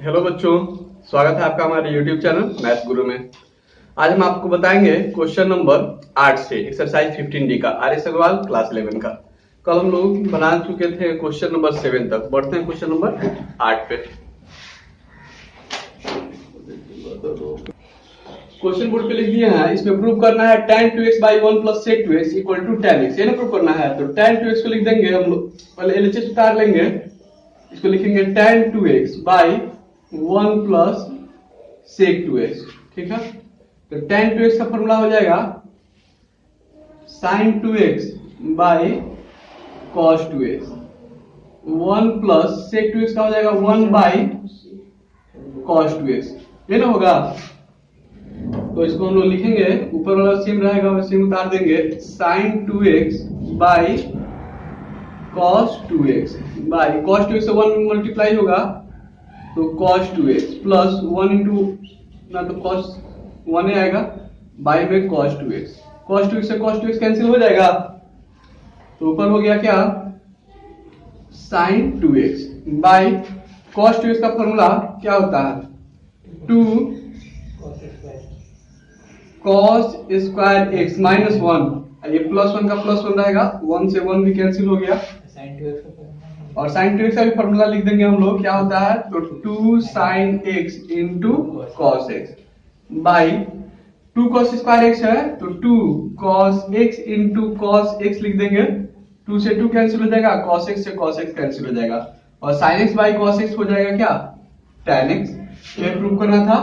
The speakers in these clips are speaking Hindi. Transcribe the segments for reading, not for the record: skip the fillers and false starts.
हेलो बच्चों, स्वागत है आपका हमारे YouTube चैनल मैथ गुरु में। आज हम आपको बताएंगे क्वेश्चन नंबर 8 से एक्सरसाइज 15D का आर.एस. अग्रवाल क्लास 11 का। कल हम लोग बना चुके थे क्वेश्चन नंबर 7 तक। बढ़ते हैं क्वेश्चन नंबर 8 पे। क्वेश्चन बोर्ड पे लिख दिए हैं। इसमें प्रूव करना है tan 2x by 1 plus sec 2x equal to tan x। ये ना प्रूव करना है तो tan 2x को लिख देंगे हम लोग। पहले LHS उतार लेंगे। इसको लिखेंगे tan 2x by 1 plus sec 2x। ठीक है, तो tan 2x का फॉर्मूला हो जाएगा sin 2x by cos 2x। 1 plus sec 2x का हो जाएगा 1 by cos 2x। ये ना होगा, तो इसको हम लोग लिखेंगे, ऊपर वाला सेम रहेगा और सेम उतार देंगे। sin 2x by cos 2x by cos 2x से 1 मल्टीप्लाई होगा तो cos 2x प्लस 1 इंटू ना तो cos 1 ही आएगा बाई में cos 2x। cos 2x से cos 2x कैंसिल हो जाएगा तो ऊपर हो गया क्या sin 2x by cos 2x का फॉर्मूला क्या होता है 2 cos स्क्वायर x माइनस 1। ये प्लस 1 का प्लस 1 रहेगा, 1 से 1 भी कैंसिल हो गया और sin 2x का भी फॉर्मूला लिख देंगे हम लोग। क्या होता है तो 2 sin x into cos x by 2 cos square x है तो 2 cos x into cos x लिख देंगे। 2 से 2 कैंसिल हो जाएगा, cos x से cos x कैंसिल हो जाएगा और sin x by cos x हो जाएगा क्या tan x। ये प्रूव करना था,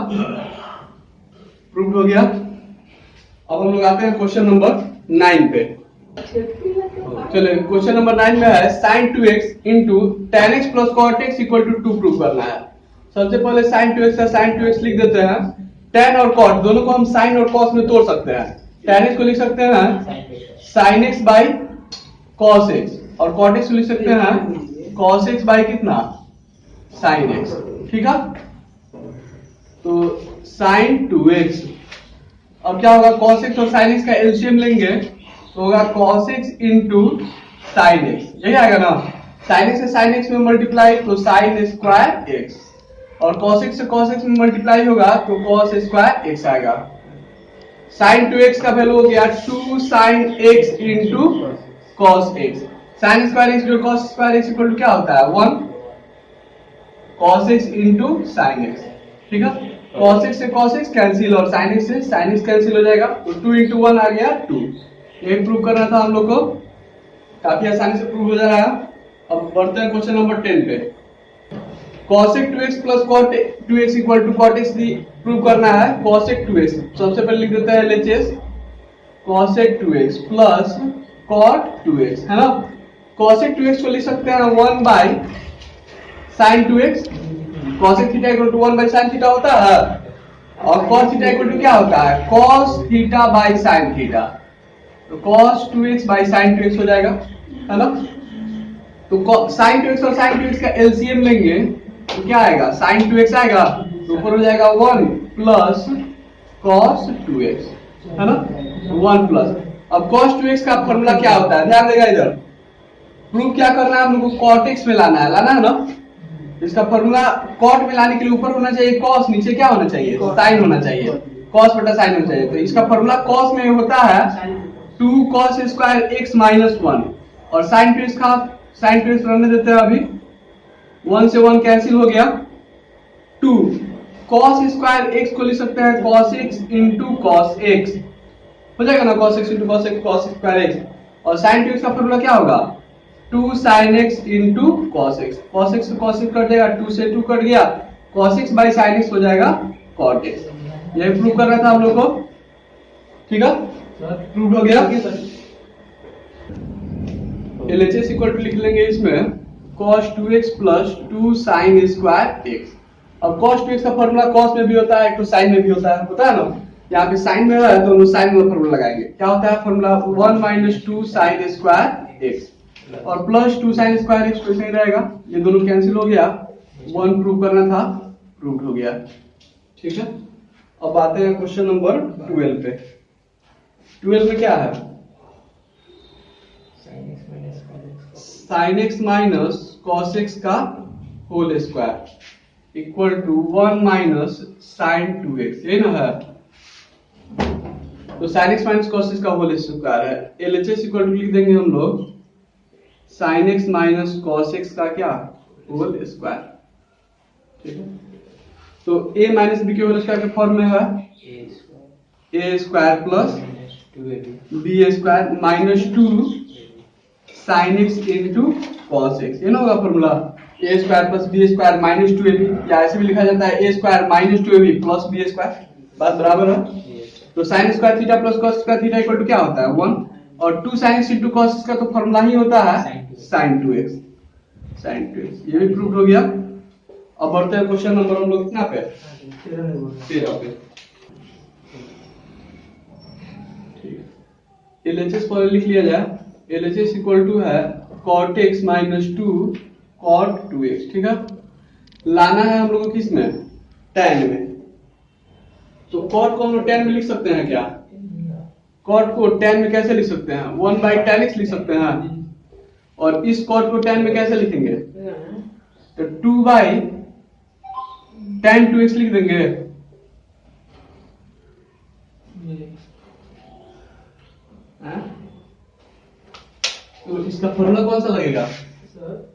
प्रूव हो गया। अब हम लोग आते हैं क्वेश्चन नंबर 9 पे। चलिए क्वेश्चन नंबर 9 में है sin 2x into tan x plus cot x equal to 2 prove करना है। सबसे पहले sin 2x का sin 2x लिख देते हैं। tan और cot दोनों को हम sin और cos में तोड़ सकते हैं। tan x को लिख सकते हैं sin x by cos x और cot x को लिख सकते हैं cos x बाई कितना sin x। ठीक है, तो sin 2x अब क्या होगा cos x और sin x का एलसीएम लेंगे तो होगा cos x into sin x। यही आएगा ना, sin x से sin x में मल्टीप्लाई तो sin स्क्वायर x और cos x से cos x में मल्टीप्लाई होगा तो cos स्क्वायर x आएगा। sin 2x का वैल्यू हो गया 2 sin x into cos x। sin square x जो cos square x equal to क्या होता है 1 cos x into sin x। ठीक है, cos x से cos x कैंसिल और sin x से sin x कैंसिल हो जाएगा तो 2 इंटू 1 आ गया 2। ये प्रूव करना था हम लोग को, काफी आसानी से प्रूव हो जा रहा है। अब बढ़ते हैं क्वेश्चन नंबर 10 पे। cosec 2x plus cot 2x equal to cot x prove करना है। cosec 2x सबसे पहले लिख देते हैं LHS cosec 2x plus cot 2x है ना। cosec 2x को लिख सकते हैं 1 by sin 2x। cosec theta equal to 1 by sin theta होता है और cos थीटा इक्वल टू क्या होता है cos theta by sin theta, तो cos 2x by sin 2x हो जाएगा है ना। तो sin 2x और sin 2x का एलसीएम लेंगे तो क्या आएगा sin 2x आएगा तो ऊपर हो जाएगा 1 प्लस cos 2x है ना 1 प्लस। अब cos 2x का फॉर्मूला क्या होता है ध्यान देगा, इधर प्रूफ क्या करना है हम लोग को cot x में लाना है ना। इसका फॉर्मूला cot में लाने के लिए ऊपर होना चाहिए cos, नीचे क्या होना चाहिए sin होना चाहिए, cos बटा sin होना चाहिए। तो इसका फॉर्मूला cos में होता है 2 cos स्क्वायर x माइनस 1 और sin 2x का sin 2x रहने देते हैं अभी, 1 से 1 कैंसिल हो गया। 2 cos स्क्वायर x को लिख सकते हैं cos x into cos x हो जाएगा ना, cos x into cos x cos square x और sin 2x का फॉर्मूला क्या होगा 2 sin x into cos x। cos x से cos x कट जाएगा, 2 से 2 कट गया, cos x by sin x हो जाएगा cot x। यही प्रूव करना था हम लोग को। ठीक है, प्रूव हो गया। LHS इक्वल टू लिख लेंगे इसमें cos 2x plus 2 sin square x। अब cos 2x का फॉर्मूला cos में भी होता है तो sin में भी होता है ना। यहाँ पे sin में है तो हम लोग sin वाला फॉर्मूला लगाएंगे। क्या होता है formula 1 minus 2 sin square x और प्लस 2 sin स्क्वायर x वैसे ही रहेगा, ये दोनों कैंसिल हो गया। 1 प्रूव करना था, प्रूव हो गया। ठीक है, अब आते हैं क्वेश्चन नंबर 12 पे। 12 में क्या है sin x minus cos x का whole square. Equal to 1 minus sine 2x, यही ना है। तो sine x minus cos x का होल स्क्वायर है। LHS इक्वल टू लिख देंगे हम लोग sine x minus cos x का क्या होल स्क्वायर, ठीक है। तो a माइनस बी के होल स्क्वायर के फॉर्म में है a square plus b square minus 2 sine x into cos x, ये ना होगा formula. a square plus b square minus 2ab, या ऐसे भी लिखा जाता है a square minus 2ab plus b square, बात बराबर है। तो sine square theta plus cos square theta equal to क्या होता है 1, और 2 sine x into cos x का तो फॉर्मूला ही होता है साइन 2x, साइन 2x, ये भी प्रूव हो गया। अब बढ़ते हैं क्वेश्चन नंबर हम लोग कितना पे 13 पे, ठीक है। LHS पहले लिख लिया जाए। LHS इक्वल टू है cot x minus 2 cot 2x, ठीक है। लाना है हम लोग को किस में, tan में। तो cot को हम लोग tan में लिख सकते हैं क्या, cot को tan में कैसे लिख सकते हैं 1 बाई tan x लिख सकते हैं, और इस cot को tan में कैसे लिखेंगे, तो 2 बाई tan 2x लिख देंगे। तो इसका फॉर्मूला कौन सा लगेगा सर,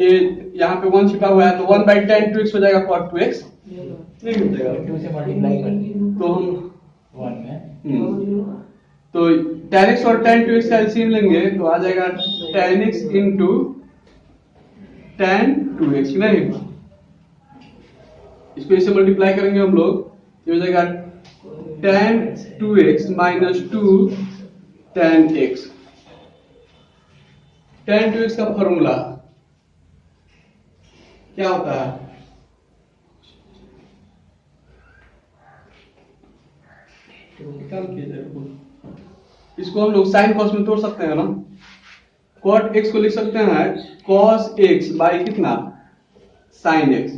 ये यहाँ पे 1 छिपा हुआ है, तो 1 बाई tan 2x हो जाएगा cot 2x, नहीं हो जाएगा 2 से मल्टीप्लाई कर, तो हम 1 में तो tan x और tan 2x का एलसीएम लेंगे तो आ जाएगा tan x into tan 2x, नहीं इसको इसे मल्टीप्लाई करेंगे हम लोग, ये हो जाएगा tan 2x minus 2 tan x। tan 2x का फॉर्मूला क्या होता है, इसको हम लोग साइन कॉस में तोड़ सकते हैं ना। cot x को लिख सकते हैं cos x बाई कितना sin x,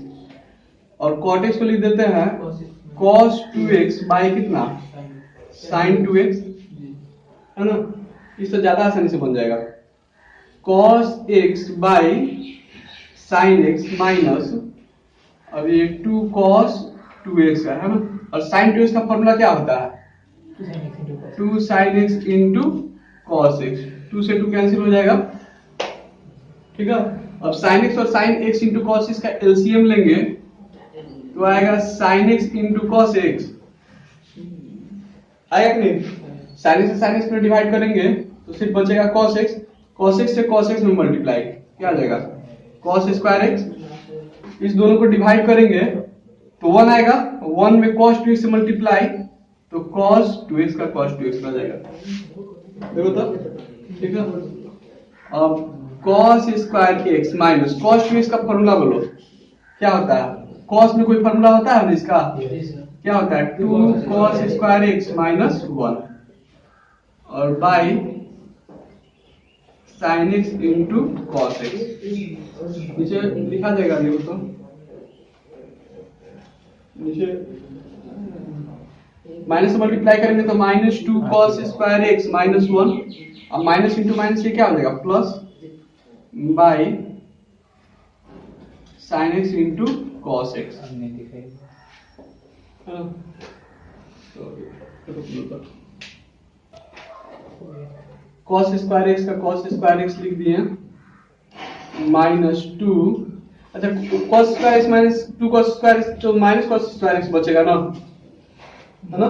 और cot x को लिख देते हैं cos 2x बाई कितना sin 2x, है ना। इससे ज्यादा आसानी से बन जाएगा cos x by sin x minus, अब ये 2 cos 2x है ना, और sin 2x का फॉर्मूला क्या होता है 2 sin x into cos x, 2 से 2 कैंसिल हो जाएगा, ठीक है। अब sin x और sin x into cos x का एलसीएम लेंगे तो आएगा sin x into cos x, आएगा कि नहीं। sin x से sin x में डिवाइड करेंगे तो सिर्फ बचेगा cos x, cos x से cos x में मल्टीप्लाई क्या आ जाएगा cos स्क्वायर x, इस दोनों को डिवाइड करेंगे तो 1 आएगा, 1 में cos 2x से मल्टीप्लाई तो cos 2x का cos 2x आ जाएगा, देखो तो, ठीक है। अब cos square x minus cos 2x का फॉर्मूला बोलो क्या होता है, cos में कोई फॉर्मूला होता है ना इसका, क्या होता है 2 cos स्क्वायर x माइनस 1, और by sin x into cos x, नीचे लिखा जाएगा, देखो तो नीचे माइनस से मल्टीप्लाई करेंगे तो minus 2 cos square x minus 1, अब माइनस इंटू माइनस ये क्या हो जाएगा plus by sin x into cos x, cos square x का cos स्क्वायर x लिख दिए माइनस 2, अच्छा cos square x minus 2 cos square x तो माइनस cos स्क्वायर x बचेगा ना, है ना।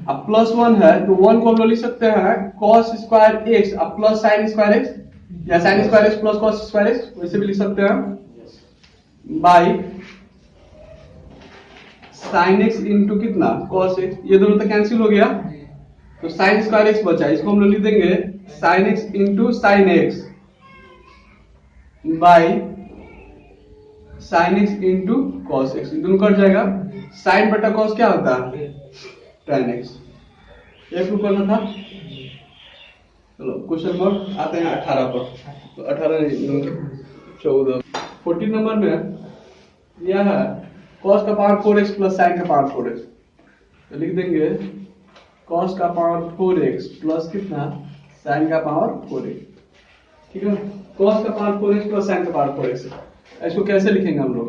अब प्लस 1 है तो 1 को हम लोग लिख सकते हैं cos स्क्वायर x अब प्लस sin स्क्वायर x, या sin square x plus cos square x, वैसे भी लिख सकते हैं बाई sin x इंटू कितना cos x, ये दोनों तो कैंसिल हो गया तो sin स्क्वायर x बचा, इसको हम लोग लिख देंगे sin x into sin x by sin x into cos x, दोनों कट जाएगा, sin बटा cos क्या होता है tan x, ये प्रूव करना था। चलो क्वेश्चन नंबर आते हैं 18 पर, तो 18 14 14 नंबर में यह है cos का पावर 4x प्लस sin का पावर 4x, तो लिख देंगे cos का पावर 4x प्लस कितना sin का पावर 4x, ठीक है। cos का पावर 4x प्लस sin का पावर 4x। इसको कैसे लिखेंगे हम लोग?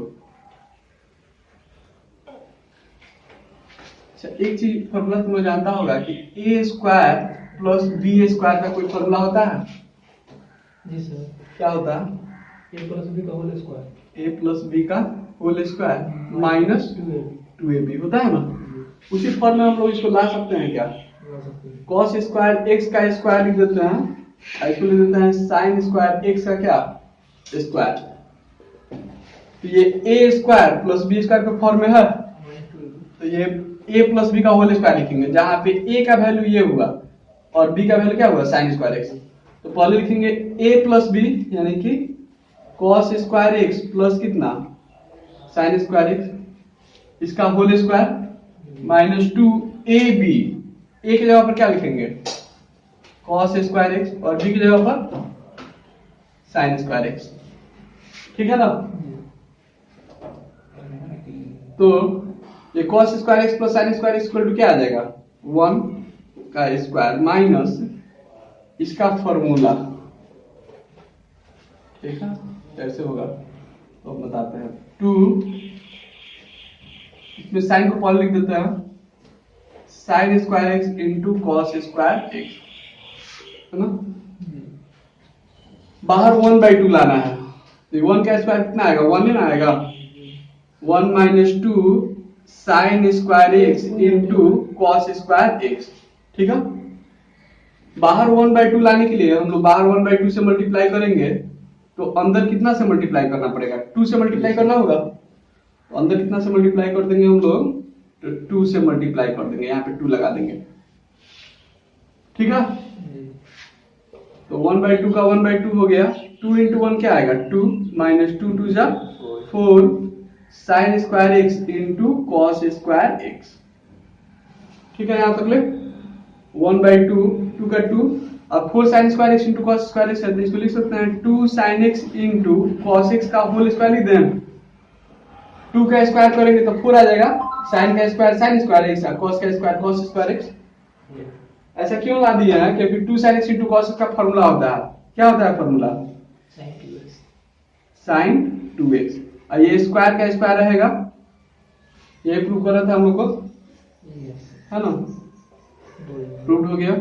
अच्छा, एक चीज फॉर्मूला तुम लोग जानता होगा कि a square plus b square का कोई फॉर्मूला होता है? जी सर। क्या होता है? a प्लस b का whole square, a plus b का होल स्क्वायर माइनस 2ab होता है ना। उसी फॉर्म में हम लोग इसको ला सकते हैं क्या? cos स्क्वायर x का स्क्वायर लिख देते हैं, इसको लिख देते हैं sin स्क्वायर x का क्या स्क्वायर। तो ये a square plus b square का फॉर्म में है, तो ये a प्लस b का होल स्क्वायर लिखेंगे, जहां पे a का वैल्यू ये हुआ और b का वैल्यू क्या हुआ sin स्क्वायर x। तो पहले लिखेंगे a प्लस b यानी कि cos स्क्वायर x प्लस कितना sin स्क्वायर x, इसका whole square minus 2ab। a की जगह पर क्या लिखेंगे? cos स्क्वायर x और b की जगह पर sin स्क्वायर x। ठीक है ना। तो ये cos square x plus sin square equal to क्या आ जाएगा? 1 का स्क्वायर माइनस इसका फॉर्मूला। ठीक है, कैसे होगा तो बताते हैं। 2 इसमें साइन को पहले लिख देते हैं, sine square x into cos square x, है ना। बाहर 1/2 लाना है, तो 1 का स्क्वायर कितना आएगा? 1 ही ना आएगा। 1 minus 2 sine square x into cos square x. ठीक है, बाहर 1/2 लाने के लिए हम लोग बाहर 1/2 से मल्टीप्लाई करेंगे, तो अंदर कितना से मल्टीप्लाई करना पड़ेगा? 2 से मल्टीप्लाई करना होगा। तो अंदर कितना से मल्टीप्लाई कर देंगे हम लोग? तो 2 से मल्टीप्लाई कर देंगे, यहाँ पे 2 लगा देंगे। ठीक है, तो 1/2 का 1/2 हो गया। 2 इंटू 1 क्या आएगा? 2 माइनस 2 2 जा 4 sine square x into cos square x. ठीक है, यहां तक ले 1/2 2 का 2 अब 4 sine square x into cos square x है, तो इसको लिख सकते हैं 2 sine x into cos x का होल स्क्वायर लिख दें। 2 का स्क्वायर करेंगे तो 4 आ जाएगा, साइन का square sine square x, cos का स्क्वायर कॉस स्क्वायर एक्स। ऐसा क्यों ला दिया है? क्योंकि 2 साइन एक्स इंटू कॉस का फॉर्मूला होता है। क्या होता है फॉर्मूला? Sign 2x। और ये स्क्वायर का स्क्वायर रहेगा, ये प्रूव कर रहा था हम लोग को, है ना। प्रूव हो गया।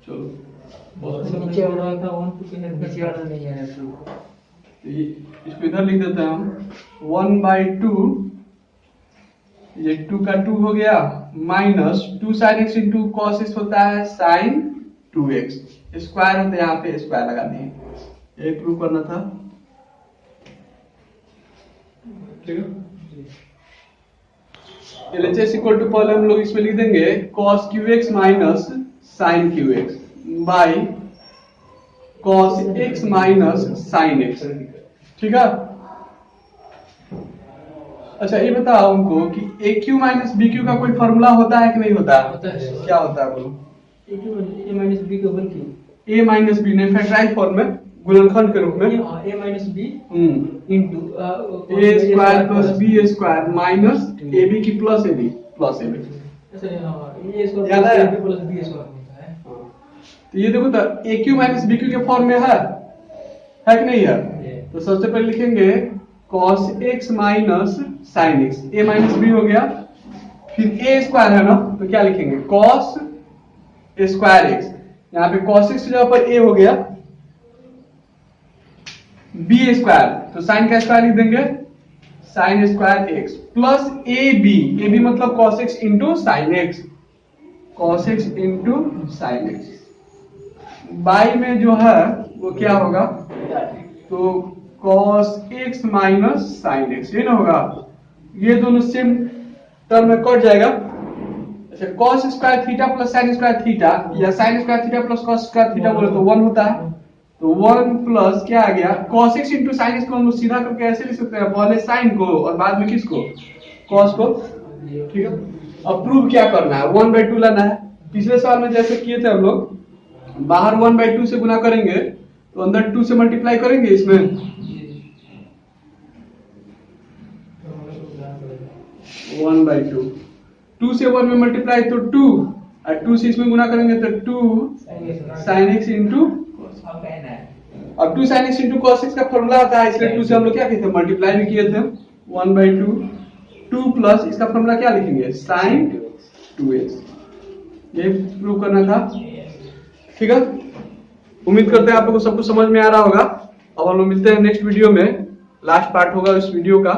चलो नीचे हो रहा था 1 2 के नीचे वाला नहीं है। इसको इधर लिख देते हैं हम 1/2, ये 2 का 2 हो गया minus 2 sine x into cos x होता है साइन 2x, स्क्वायर होता है, यहाँ पे स्क्वायर लगा दिए, ये प्रूव करना था। ठीक है, LHS इक्वल टू पहले हम लोग इसमें लिख देंगे cos qx minus sine qx by cos x minus sine x। ठीक है, अच्छा ये बताओ हमको कि AQ माइनस BQ का कोई फॉर्मूला होता है कि नहीं होता? होता है। क्या होता है बोलो? a माइनस b का whole cube, a minus B ने फैक्टराइज फॉर्म में, गुणनखंड के रूप में a minus b into a square plus b square minus ab की प्लस ab प्लस ab। ये स्क्वायर याद आया? प्लस b स्क्वायर होता है। तो ये देखो तो AQ माइनस BQ के फॉर्म में है कि नहीं है? तो सबसे पहले लिखेंगे cos x minus sin x, a minus b हो गया, फिर a स्क्वायर है ना, तो क्या लिखेंगे? cos स्क्वायर x, यहाँ पे cos x की जगह पर a हो गया, b स्क्वायर, तो sin का स्क्वायर लिख देंगे sin square x plus ab मतलब cos x into sin x, cos x into sin x। By में जो है वो क्या होगा? तो cos x minus sine x, ये ना होगा, ये दोनों सेम टर्म में कट जाएगा। अच्छा, cos square theta plus sine square theta या sine square theta plus cos square theta बोले तो 1 होता है, तो 1 प्लस क्या आ गया? cos x into sine x को हम लोग सीधा करके ऐसे लिख सकते हैं, पहले साइन को और बाद में किसको? cos को। ठीक है, अब प्रूव क्या करना है? 1/2 लाना है। पिछले सवाल में जैसे किए थे हम लोग, बाहर 1/2 से गुना करेंगे तो अंदर 2 से मल्टीप्लाई करेंगे, इसमें 1/2, 2 से 1 में मल्टीप्लाई तो 2 और 2 से इसमें गुना करेंगे तो 2 sin x इंटू अब 2 sin x into cos x का फॉर्मूला आता है, इसलिए 2 से हम लोग क्या कहते हैं, मल्टीप्लाई भी किए थे 1/2, 2 प्लस इसका फॉर्मूला क्या लिखेंगे, sin 2x। ये प्रूव करना था, ठीक है। उम्मीद करते हैं आप लोगों को सब कुछ समझ में आ रहा होगा। अब हम लोग मिलते हैं नेक्स्ट वीडियो में, लास्ट पार्ट होगा इस वीडियो का।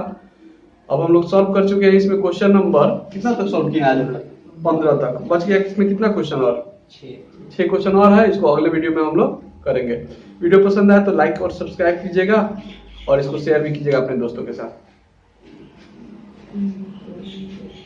अब हम लोग सॉल्व कर चुके हैं इसमें क्वेश्चन नंबर कितना तक सॉल्व किया आज, 15 तक। बच गया इसमें कितना क्वेश्चन, और 6 क्वेश्चन और है, इसको अगले वीडियो में हम लोग करेंगे। वीडियो पसंद आए तो लाइक और सब्सक्राइब कीजिएगा और इसको शेयर भी कीजिएगा अपने दोस्तों के साथ।